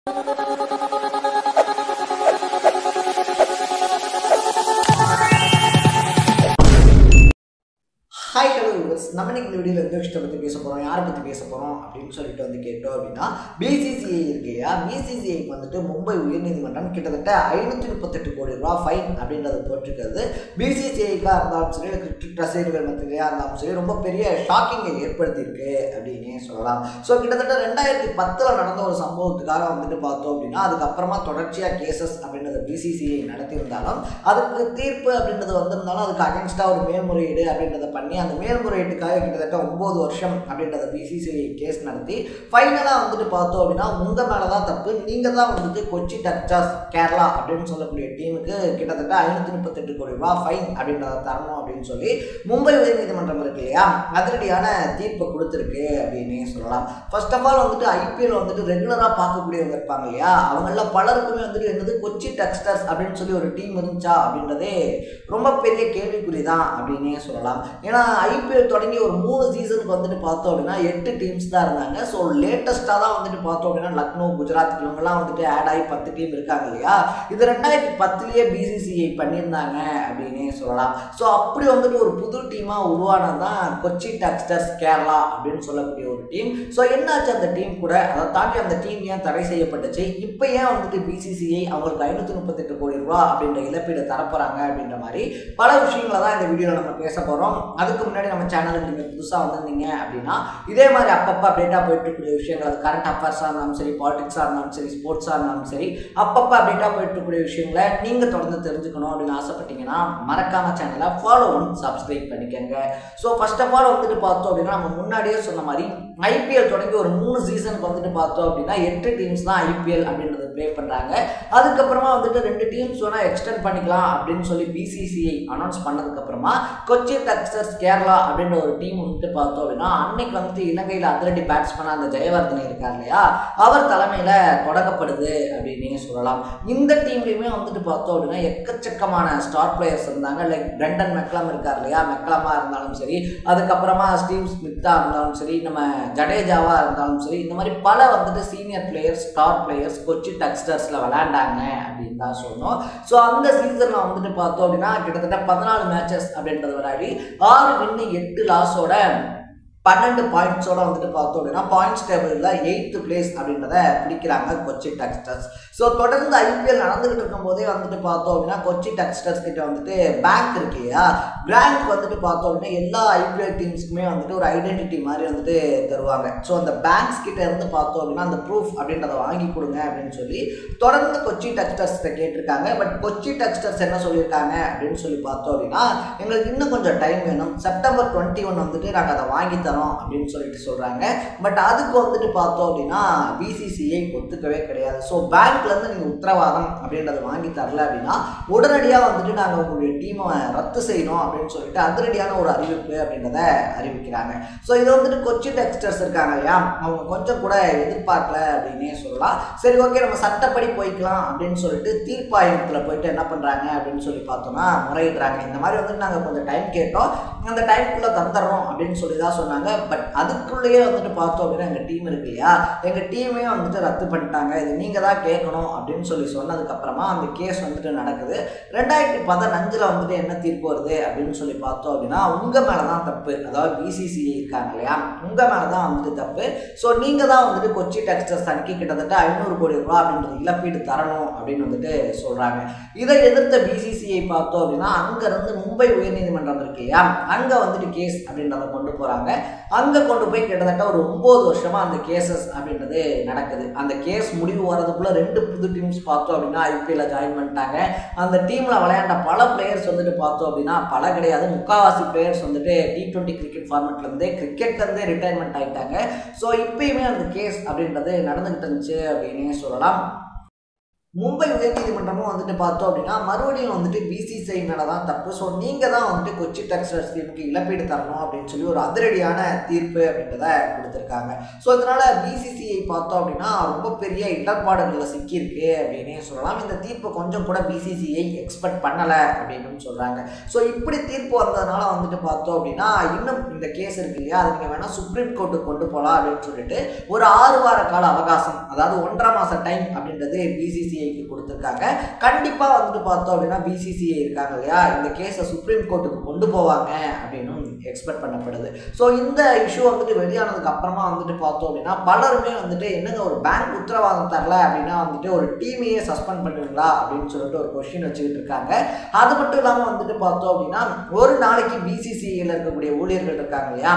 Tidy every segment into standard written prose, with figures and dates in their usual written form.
Hi hello viewers, நம்ம இன்னைக்கு இந்த வீடியோவில் எந்த விஷயத்தை பற்றி பேச போகிறோம், யாரை பற்றி பேச போகிறோம் அப்படின்னு சொல்லிட்டு கேட்டோம் அப்படின்னா, பிசிசிஐ இருக்கையா பிசிசிஐக்கு மும்பை உயர்நீதிமன்றம் கிட்டத்தட்ட 538 கோடி ரூபா ஃபைன் அப்படின்றது போட்டிருக்கிறது. பிசிசிஐக்காக இருந்தாலும் சரி, இல்லை கிரிக்கெட் ரசிகர்கள் மத்தியிலையாக இருந்தாலும் சரி, ரொம்ப பெரிய ஷாக்கிங்கை ஏற்படுத்தியிருக்கு அப்படின்னே சொல்லலாம். ஸோ கிட்டத்தட்ட 2010 நடந்த ஒரு சம்பவத்துக்காக பார்த்தோம் அப்படின்னா, அதுக்கப்புறமா தொடர்ச்சியாக கேசஸ் அப்படின்றத பிசிசிஐ நடத்தியிருந்தாலும், அதுக்கு தீர்ப்பு அப்படின்றது வந்திருந்தாலும் அதுக்கு அகென்ஸ்டாக ஒரு மேல்முறையீடு அப்படின்றத பண்ணி அந்த மேல்முறையீட்டுக்காக கிட்டத்தட்ட 9 வருஷம் அப்படின்றத பிசிசிஐ கேஸ் நடத்தி ஃபைனலாக பார்த்தோம் அப்படின்னா, உங்கள் மேலே தான் தப்பு, நீங்கள் தான் கொச்சி டக்சாஸ் கேரளா அப்படின்னு சொல்லக்கூடிய டீமுக்கு கிட்டத்தட்ட 538 கோடி ரூபா ஃபைன் அப்படின்றத தரணும் அப்படின்னு சொல்லி மும்பை உயர்நீதிமன்றம் இருக்கு இல்லையா, அதிரடியான தீர்ப்பை கொடுத்துருக்கு அப்படின்னே சொல்லலாம். ஃபர்ஸ்ட் ஆஃப் ஆல் ஐபிஎல் ரெகுலராக பார்க்கக்கூடியவங்க இருப்பாங்க இல்லையா, அவங்கள பலருக்குமே என்னது கொச்சி டக்ஸ்டர்ஸ் அப்படின்னு சொல்லி ஒரு டீம் இருந்துச்சா அப்படின்றதே ரொம்ப பெரிய கேள்விக்குறி தான் அப்படின்னே சொல்லலாம். ஏன்னா ஐபிஎல் தொடங்கி ஒரு 3 சீசனுக்கு பார்த்தோம் அப்படின்னா 8 டீம்ஸ் தான் இருந்தாங்க. ஸோ லேட்டஸ்ட்டாக தான் பார்த்தோம் அப்படின்னா லக்னோ, குஜராத் இவங்கெல்லாம் ஆட் ஆகி 10 டீம் இருக்காங்க இல்லையா. இது 2010 பிசிசிஐ பண்ணியிருந்தாங்க அப்படின்னே சொல்லலாம். ஸோ அப்படி ஒரு புது டீமாக உருவானது தான் கொச்சி டக்ஸ்டர்ஸ் கேரளா அப்படின்னு சொல்லக்கூடிய ஒரு டீம். ஸோ என்னாச்சு அந்த டீம் கூட, அதை தாண்டி அந்த டீம் ஏன் தடை செய்யப்பட்டுச்சு, இப்போ ஏன் பிசிசிஐ அவங்களுக்கு 538 கோடி ரூபா அப்படின்ற இழப்பீடு தரப்போறாங்க அப்படின்ற மாதிரி பல விஷயங்களை தான் இந்த வீடியோவில் நம்ம பேச போகிறோம். அதுக்கு முன்னாடி நம்ம சேனலுக்கு நீங்கள் புதுசாக வந்திருந்தீங்க அப்படின்னா இதே மாதிரி அப்பப்போ அப்டேட்டாக போயிட்டு இருக்கக்கூடிய விஷயங்கள், அது கரண்ட் அஃபேர்ஸாக இருந்தாலும் சரி, பாலிடிக்ஸாக இருந்தாலும் சரி, ஸ்போர்ட்ஸாக இருந்தாலும் சரி, அப்பப்போ அப்டேட்டாக போயிட்டு இருக்கக்கூடிய விஷயங்களை நீங்கள் தொடர்ந்து தெரிஞ்சுக்கணும் அப்படின்னு ஆசைப்பட்டீங்கன்னா மறக்காம சேனலை ஃபாலோ பண்ணி சப்ஸ்கிரைப் பண்ணிக்கோங்க. ஸோ ஃபர்ஸ்ட் ஆஃப் ஆல் பார்த்தோம் அப்படின்னா, நம்ம முன்னாடியே சொன்ன மாதிரி ஐபிஎல் தொடங்கி ஒரு 3 சீசனுக்கு பார்த்தோம் அப்படின்னா 8 டீம்ஸ் தான் ஐபிஎல் அப்படின்றது ப்ளே பண்ணுறாங்க. அதுக்கப்புறமா 2 டீம்ஸ் வேணால் எக்ஸ்டெண்ட் பண்ணிக்கலாம் அப்படின்னு சொல்லி பிசிசிஐ அனௌன்ஸ் பண்ணதுக்கப்புறமா கொச்சி டக்ஸ்டர்ஸ் கேரளா அப்படின்ற ஒரு டீம் பார்த்தோம் அப்படின்னா, அன்னைக்கு இலங்கையில் அதிரடி பேட்ஸ்மேனாக அந்த ஜெயவர்தனை இருக்கார் இல்லையா, அவர் தலைமையில் தொடங்கப்படுது அப்படின்னு சொல்லலாம். இந்த டீம்லையுமே பார்த்தோம் அப்படின்னா எக்கச்சக்கமான ஸ்டார் பிளேயர்ஸ் இருந்தாங்க. லைக் பிரெண்டன் மெக்லம் இருக்கார் இல்லையா, மெக்லமா இருந்தாலும் சரி, அதுக்கப்புறமா ஸ்டீவ் ஸ்மித்தா இருந்தாலும் சரி, நம்ம ஜடேஜாவா இருந்தாலும் சரி, இந்த மாதிரி பல senior players, star players Kochi டக்ஸ்டர்ஸ்ல விளையாண்டாங்க அப்படின்னு தான் சொல்லணும். ஸோ அந்த சீசன்ல பார்த்தோம் அப்படின்னா கிட்டத்தட்ட 14 மேட்சஸ் அப்படின்றத விளையாடி 6 வின்னு 8 லாஸோட 12 பாயிண்ட்ஸோட பார்த்தோம் அப்படின்னா பாயிண்ட்ஸ் டேபிளில் 8th பிளேஸ் அப்படின்றத பிடிக்கிறாங்க கொச்சி டக்ஸ்டர்ஸ். ஸோ தொடர்ந்து ஐபிஎல் நடந்துகிட்டு இருக்கும் போதே பார்த்தோம் அப்படின்னா கொச்சி டக்ஸ்டர்ஸ் கிட்ட பேங்க் இருக்கு இல்லையா, பேங்க் பார்த்தோம் அப்படின்னா எல்லா ஐபிஎல் டீம்ஸ்க்குமே ஒரு ஐடென்டிட்டி மாதிரி தருவாங்க. ஸோ அந்த பேங்க்ஸ் கிட்ட இருந்து பார்த்தோம் அப்படின்னா அந்த ப்ரூஃப் அப்படின்றத வாங்கி கொடுங்க அப்படின்னு சொல்லி தொடர்ந்து கொச்சி டக்ஸ்டர்ஸ் கேட்டிருக்காங்க. பட் கொச்சி டக்ஸ்டர்ஸ் என்ன சொல்லியிருக்காங்க அப்படின்னு சொல்லி பார்த்தோம் அப்படின்னா, எங்களுக்கு இன்னும் கொஞ்சம் டைம் வேணும், செப்டம்பர் 21 நாங்கள் அதை வாங்கி தரோம் அப்படின்னு சொல்லிட்டு சொல்றாங்க. பட் அதுக்கு பார்த்தோம் அப்படின்னா பிசிசிஐ ஒத்துக்கவே கிடையாது. ஸோ பேங்க்ல இருந்து நீங்க உத்தரவாதம் அப்படின்றத வாங்கி தரல அப்படின்னா உடனடியாக நாங்கள் உங்களுடைய டீமை ரத்து செய்யணும் அப்படின்னு சொல்லிட்டு அதிரடியான ஒரு அறிவிப்பு அப்படின்றத அறிவிக்கிறாங்க. ஸோ இது கொச்சி டக்ஸ்டர்ஸ் இருக்காங்க இல்லையா, அவங்க கொஞ்சம் கூட எதிர்பார்க்கல அப்படின்னே சொல்லலாம். சரி, ஓகே, நம்ம சட்டப்படி போய்க்கலாம் அப்படின்னு சொல்லிட்டு தீர்ப்பாயத்தில் போயிட்டு என்ன பண்றாங்க அப்படின்னு சொல்லி பார்த்தோம்னா முறையிடுறாங்க. இந்த மாதிரி நாங்கள் கொஞ்சம் டைம் கேட்டோம், அந்த டைம்குள்ள தந்துடுறோம் அப்படின்னு சொல்லி தான் சொன்னாங்க. பட் அதுக்குள்ளேயே பார்த்தோம் அப்படின்னா எங்கள் டீம் இருக்கு இல்லையா, எங்கள் டீமையும் ரத்து பண்ணிட்டாங்க, இது நீங்கள் தான் கேட்கணும் அப்படின்னு சொல்லி சொன்னதுக்கு அப்புறமா அந்த கேஸ் நடக்குது. 2015 என்ன தீர்ப்பு வருது அப்படின்னு சொல்லி பார்த்தோம் அப்படின்னா, உங்கள் மேலே தான் தப்பு, அதாவது பிசிசிஐ இருக்காங்க இல்லையா, உங்கள் மேலே தான் தப்பு. ஸோ நீங்கள் தான் கொச்சி டக்ஸ்டர்ஸ் அன்னைக்கு கிட்டத்தட்ட 500 கோடி ரூபா அப்படின்றது இழப்பீடு தரணும் அப்படின்னு சொல்கிறாங்க. இதை எதிர்த்த பிசிசிஐ பார்த்தோம் அப்படின்னா அங்கேருந்து மும்பை உயர்நீதிமன்றம் இருக்கு இல்லையா, அங்கே கேஸ் அப்படின்றத கொண்டு போகிறாங்க. அங்கே கொண்டு போய் கிட்டத்தட்ட ஒரு 9 வருஷமாக அந்த கேசஸ் அப்படின்றது நடக்குது. அந்த கேஸ் முடிவு வரதுக்குள்ள 2 புது டீம்ஸ் பார்த்தோம் அப்படின்னா ஐபிஎல்ல ஜாயின் பண்ணிட்டாங்க. அந்த டீமில் விளையாண்ட பல பிளேயர்ஸ் பார்த்தோம் அப்படின்னா பல கிடையாது, முக்காவாசி பிளேயர்ஸ் T20 கிரிக்கெட் ஃபார்மேட்லேருந்தே கிரிக்கெட்லேருந்தே ரிட்டையர்மெண்ட் ஆகிட்டாங்க. ஸோ இப்பயுமே அந்த கேஸ் அப்படின்றது நடந்துகிட்டு இருந்துச்சு அப்படின்னே சொல்லலாம். மும்பை உயர்நீதிமன்றமும் வந்துட்டு பார்த்தோம் அப்படின்னா மறுபடியும் வந்துட்டு பிசிசிஐ மேலே தான் தப்பு. ஸோ நீங்கள் தான் வந்துட்டு கொச்சி டெக்ஸ்டைல்ஸ் டீமுக்கு இழப்பீடு தரணும் அப்படின்னு சொல்லி ஒரு அதிரடியான தீர்ப்பு அப்படின்றத கொடுத்துருக்காங்க. ஸோ இதனால் பிசிசிஐ பார்த்தோம் அப்படின்னா ரொம்ப பெரிய இடர்பாடுகளில் சிக்கியிருக்கு அப்படின்னே சொல்லலாம். இந்த தீர்ப்பை கொஞ்சம் கூட பிசிசிஐ எக்ஸ்பெக்ட் பண்ணலை அப்படின்னு சொல்கிறாங்க. ஸோ இப்படி தீர்ப்பு வந்ததுனால வந்துட்டு பார்த்தோம் அப்படின்னா இன்னும் இந்த கேஸ் இருக்கு இல்லையா, அது நீங்கள் வேணால் சுப்ரீம் கோர்ட்டுக்கு கொண்டு போகலாம் அப்படின்னு சொல்லிட்டு ஒரு 6 வார கால அவகாசம், அதாவது 1.5 மாத டைம் அப்படின்றது பிசிசிஐ கொடுத்திருக்காங்க. கண்டிப்பா வந்துட்டு பார்த்தோம் அப்படின்னா பிசிசிஐ இருக்காங்க இல்லையா, இந்த கேஸை சுப்ரீம் கோர்ட்டுக்கு கொண்டு போவாங்க அப்படின்னு எக்ஸ்பெக்ட் பண்ணப்படுது. ஸோ இந்த இஷ்யூ வந்துட்டு வெளியானதுக்கு அப்புறமா வந்துட்டு பார்த்தோம் அப்படின்னா பலருமே வந்துட்டு என்னங்க ஒரு பேங்க் உத்தரவாதம் தரல அப்படின்னா வந்துட்டு ஒரு டீமையே சஸ்பெண்ட் பண்ணுவீங்களா அப்படின்னு சொல்லிட்டு ஒரு கொஸ்டின் வச்சுக்கிட்டு இருக்காங்க. அது மட்டும் இல்லாமல் வந்துட்டு பார்த்தோம் அப்படின்னா ஒரு நாளைக்கு பிசிசிஐல இருக்கக்கூடிய ஊழியர்கள் இருக்காங்க இல்லையா,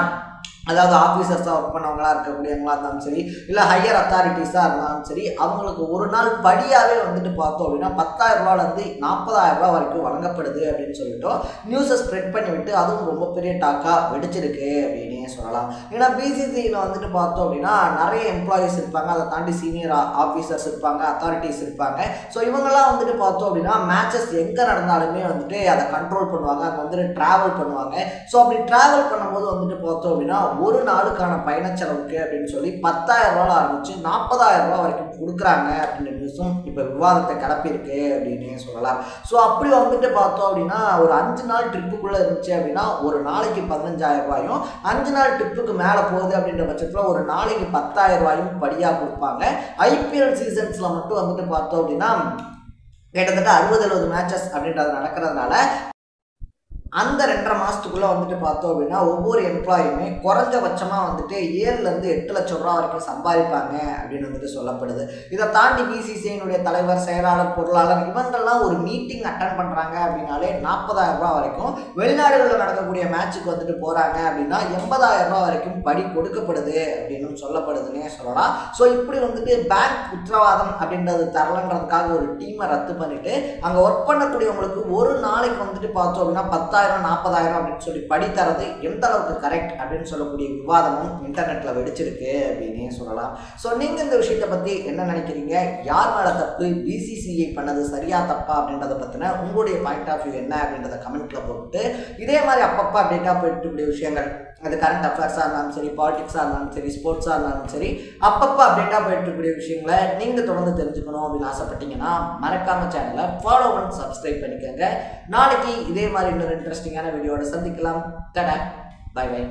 அதாவது ஆஃபீஸர்ஸாக ஒர்க் பண்ணவங்களா இருக்கக்கூடியவங்களா இருந்தாலும் சரி, இல்லை ஹையர் அத்தாரிட்டிஸாக இருந்தாலும் சரி, அவங்களுக்கு ஒரு நாள் படியாகவே வந்துட்டு பார்த்தோம் அப்படின்னா 10,000 ரூபாயிலேருந்து 40,000 ரூபா வரைக்கும் வழங்கப்படுது அப்படின்னு சொல்லிட்டு நியூஸை ஸ்ப்ரெட் பண்ணிவிட்டு அதுவும் ரொம்ப பெரிய டாக்காக வெடிச்சிருக்கு அப்படின்னே சொல்லலாம். ஏன்னா பிசிசிஐயில் வந்துட்டு பார்த்தோம் அப்படின்னா நிறைய எம்ப்ளாயீஸ் இருப்பாங்க, அதை தாண்டி சீனியர் ஆஃபீஸர்ஸ் இருப்பாங்க, அத்தாரிட்டிஸ் இருப்பாங்க. ஸோ இவங்கெல்லாம் வந்துட்டு பார்த்தோம் அப்படின்னா மேட்சஸ் எங்கே நடந்தாலுமே வந்துட்டு அதை கண்ட்ரோல் பண்ணுவாங்க, அங்கே வந்துட்டு ட்ராவல் பண்ணுவாங்க. ஸோ அப்படி ட்ராவல் பண்ணும்போது வந்துட்டு பார்த்தோம் அப்படின்னா ஒரு நாளுக்கான பயண செலவுக்கு அப்படின்னு சொல்லி 10,000 ரூபாய் ஆரம்பிச்சு 40,000 ரூபாய் வரைக்கும் கொடுக்குறாங்க அப்படின்ற நியூஸும் இப்போ விவாதத்தை கிளப்பியிருக்கு அப்படின்னே சொல்லலாம். ஸோ அப்படி வந்துட்டு பார்த்தோம் அப்படின்னா ஒரு 5 நாள் ட்ரிப்புக்குள்ளே இருந்துச்சு அப்படின்னா ஒரு நாளைக்கு 15,000 ரூபாயும், 5 நாள் ட்ரிப்புக்கு மேலே போகுது அப்படின்ற பட்சத்தில் ஒரு நாளைக்கு 10,000 ரூபாயும் படியாக கொடுப்பாங்க. ஐபிஎல் சீசன்ஸில் மட்டும் வந்துட்டு பார்த்தோம் அப்படின்னா கிட்டத்தட்ட 60-70 மேட்சஸ் அப்படின்றது நடக்கிறதுனால அந்த 2.5 மாதத்துக்குள்ளே வந்துட்டு பார்த்தோம் அப்படின்னா ஒவ்வொரு எம்ப்ளாயுமே குறைஞ்சபட்சமாக வந்துட்டு 7,000-8 லட்சம் ரூபா வரைக்கும் சம்பாதிப்பாங்க அப்படின்னு வந்துட்டு சொல்லப்படுது. இதை தாண்டி பிசிசிஐனுடைய தலைவர், செயலாளர், பொருளாளர் இவங்கெல்லாம் ஒரு மீட்டிங் அட்டன் பண்ணுறாங்க அப்படின்னாலே 40,000 ரூபா வரைக்கும், வெளிநாடுகளில் நடக்கக்கூடிய மேட்சுக்கு வந்துட்டு போகிறாங்க அப்படின்னா 80,000 ரூபா வரைக்கும் படி கொடுக்கப்படுது அப்படின்னு சொல்லப்படுதுன்னே சொல்லலாம். ஸோ இப்படி வந்துட்டு பேங்க் உத்தரவாதம் அப்படின்றது தரலன்றதுக்காக ஒரு டீமை ரத்து பண்ணிட்டு அங்கே ஒர்க் பண்ணக்கூடியவங்களுக்கு ஒரு நாளைக்கு வந்துட்டு பார்த்தோம் அப்படின்னா 10,000 40,000 அப்படின்னு சொல்லி படி தரது எந்த அளவுக்கு கரெக்ட் அப்படின்னு சொல்லக்கூடிய விவாதமும் இன்டர்நெட்ல வெடிச்சிருக்கு அப்படின்னே சொல்லலாம். ஸோ நீங்க இந்த விஷயத்தை பத்தி என்ன நினைக்கிறீங்க? யார் மேல தப்பு? பிசிசிஐ பண்ணது சரியா தப்பா அப்படின்றத பத்தின உங்களுடைய பாயிண்ட் ஆஃப் வியூ என்ன அப்படின்றத கமெண்ட்ல போட்டு இதே மாதிரி அப்பப்போ அப்டேட்டா போயிட்டு இருக்கக்கூடிய விஷயங்கள், அது கரண்ட் அஃபேர்ஸாக இருந்தாலும் சரி, பாலிடிக்ஸாக இருந்தாலும் சரி, ஸ்போர்ட்ஸாக இருந்தாலும் சரி, அப்பப்போ அப்டேட்டாக போயிட்டு இருக்கக்கூடிய விஷயங்களை நீங்கள் தொடர்ந்து தெரிஞ்சுக்கணும் அப்படின்னு ஆசைப்பட்டீங்கன்னா மறக்காம சேனலை ஃபாலோ பண்ணி சப்ஸ்கிரைப் பண்ணிக்கோங்க. நாளைக்கு இதே மாதிரி இன்னொரு இன்ட்ரெஸ்டிங்கான வீடியோட சந்திக்கலாம். டடா, பை பை.